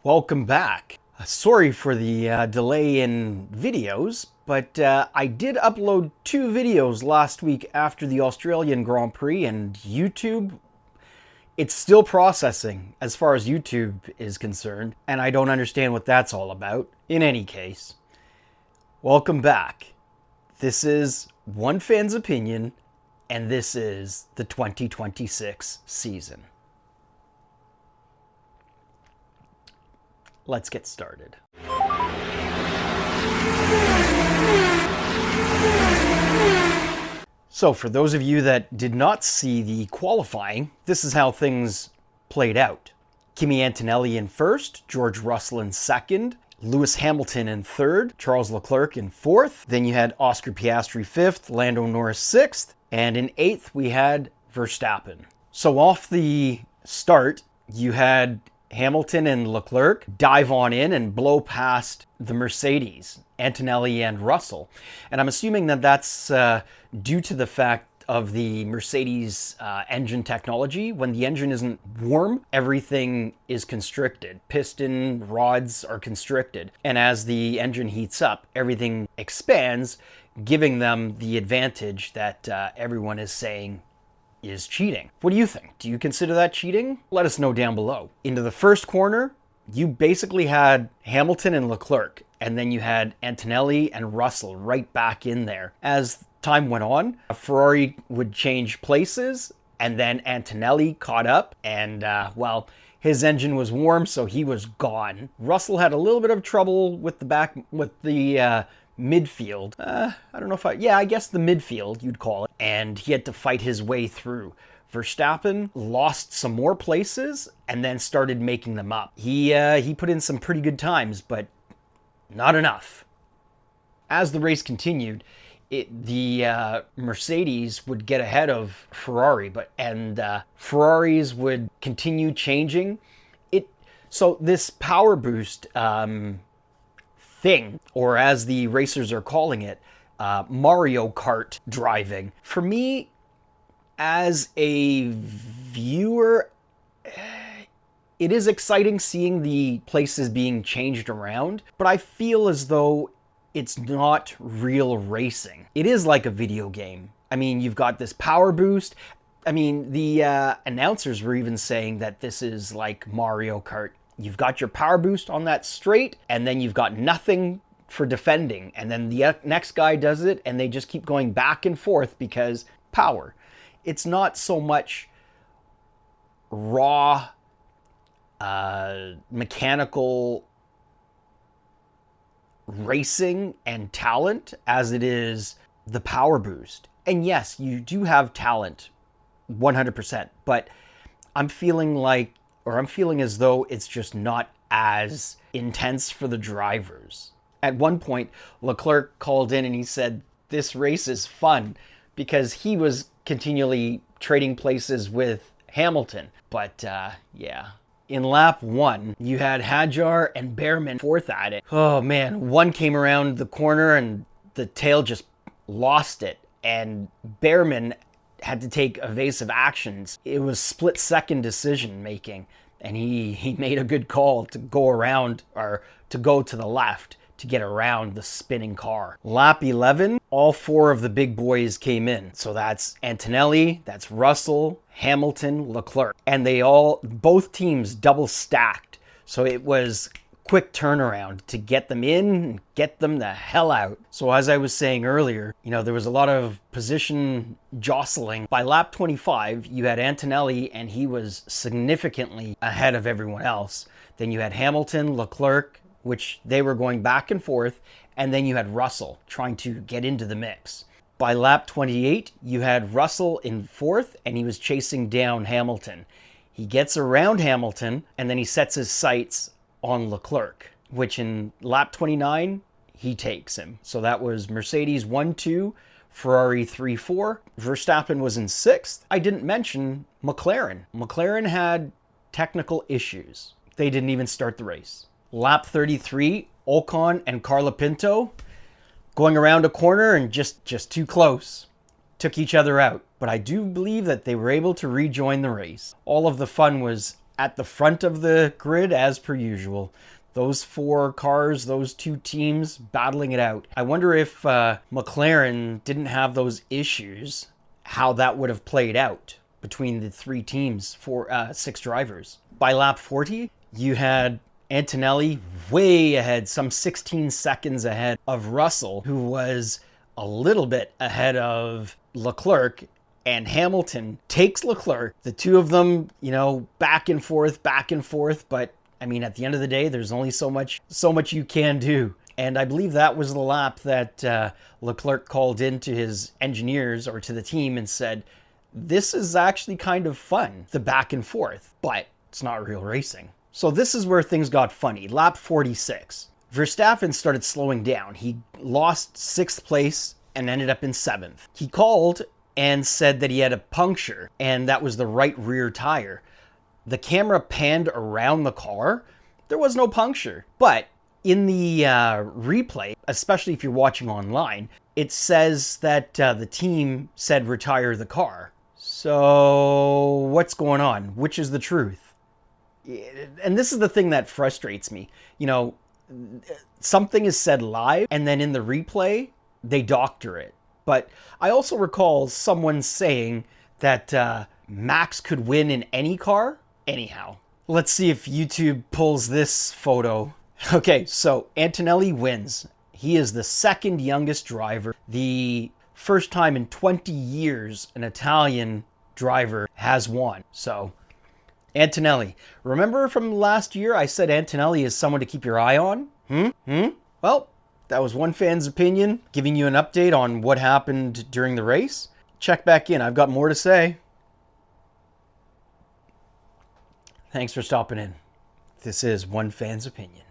Welcome back. Sorry for the delay in videos, but I did upload 2 videos last week after the Australian Grand Prix, and YouTube, it's still processing as far as YouTube is concerned, and I don't understand what that's all about. In any case, welcome back. This is One Fan's Opinion, and this is the 2026 season. Let's get started. So for those of you that did not see the qualifying, this is how things played out. Kimi Antonelli in first, George Russell in second, Lewis Hamilton in third, Charles Leclerc in fourth. Then you had Oscar Piastri fifth, Lando Norris sixth, and in eighth we had Verstappen. So off the start, you had Hamilton and Leclerc dive on in and blow past the Mercedes, Antonelli and Russell. And I'm assuming that that's due to the fact of the Mercedes engine technology. When the engine isn't warm, everything is constricted. Piston rods are constricted. And as the engine heats up, everything expands, giving them the advantage that everyone is saying is cheating. What do you think? Do you consider that cheating? Let us know down below. Into the first corner, you basically had Hamilton and Leclerc, and then you had Antonelli and Russell right back in there. As time went on, Ferrari would change places, and then Antonelli caught up, and well, his engine was warm, so he was gone. Russell had a little bit of trouble with the midfield. I don't know if I guess the midfield you'd call it. And he had to fight his way through. Verstappen lost some more places and then started making them up. He put in some pretty good times, but not enough. As the race continued, the Mercedes would get ahead of Ferrari, and Ferraris would continue changing. So this power boost thing, or as the racers are calling it, Mario Kart driving. For me, as a viewer, it is exciting seeing the places being changed around, but I feel as though it's not real racing. It is like a video game. I mean, you've got this power boost. I mean, the announcers were even saying that this is like Mario Kart. You've got your power boost on that straight, and then you've got nothing for defending. And then the next guy does it, and they just keep going back and forth because power. It's not so much raw mechanical racing and talent as it is the power boost. And yes, you do have talent 100%, but I'm feeling as though it's just not as intense for the drivers. At one point, Leclerc called in and he said, this race is fun, because he was continually trading places with Hamilton. But yeah. In lap 1, you had Hadjar and Behrman fourth at it. Oh man, one came around the corner and the tail just lost it. And Behrman had to take evasive actions. It was split-second decision making, and he made a good call to go around, or to go to the left to get around the spinning car. Lap 11, all 4 of the big boys came in. So that's Antonelli, that's Russell, Hamilton, Leclerc. And both teams double stacked. So it was quick turnaround to get them in and get them the hell out. So as I was saying earlier, there was a lot of position jostling. By lap 25, you had Antonelli, and he was significantly ahead of everyone else. Then you had Hamilton, Leclerc, which they were going back and forth, and then you had Russell trying to get into the mix. By lap 28, you had Russell in fourth, and he was chasing down Hamilton. He gets around Hamilton, and then he sets his sights on Leclerc, which in lap 29, he takes him. So that was Mercedes 1-2, Ferrari 3-4. Verstappen was in sixth. I didn't mention McLaren. McLaren had technical issues. They didn't even start the race. Lap 33, Ocon and Carla Pinto going around a corner and just too close. Took each other out. But I do believe that they were able to rejoin the race. All of the fun was at the front of the grid as per usual. Those 4 cars, those 2 teams battling it out. I wonder if McLaren didn't have those issues, how that would have played out between the 3 teams, 6 drivers. By lap 40, you had Antonelli way ahead, some 16 seconds ahead of Russell, who was a little bit ahead of Leclerc, and Hamilton takes Leclerc. The two of them, back and forth, but I mean, at the end of the day, there's only so much you can do. And I believe that was the lap that Leclerc called in to his engineers or to the team and said, this is actually kind of fun, the back and forth, but it's not real racing. So this is where things got funny. Lap 46. Verstappen started slowing down. He lost 6th place and ended up in 7th. He called and said that he had a puncture, and that was the right rear tire. The camera panned around the car. There was no puncture. But in the replay, especially if you're watching online, it says that the team said retire the car. So what's going on? Which is the truth? And this is the thing that frustrates me. Something is said live, and then in the replay, they doctor it. But I also recall someone saying that Max could win in any car. Anyhow, let's see if YouTube pulls this photo. Okay, so Antonelli wins. He is the 2nd youngest driver. The first time in 20 years an Italian driver has won. So Antonelli. Remember from last year I said Antonelli is someone to keep your eye on? Well, that was one fan's opinion, giving you an update on what happened during the race. Check back in. I've got more to say. Thanks for stopping in. This is one fan's opinion.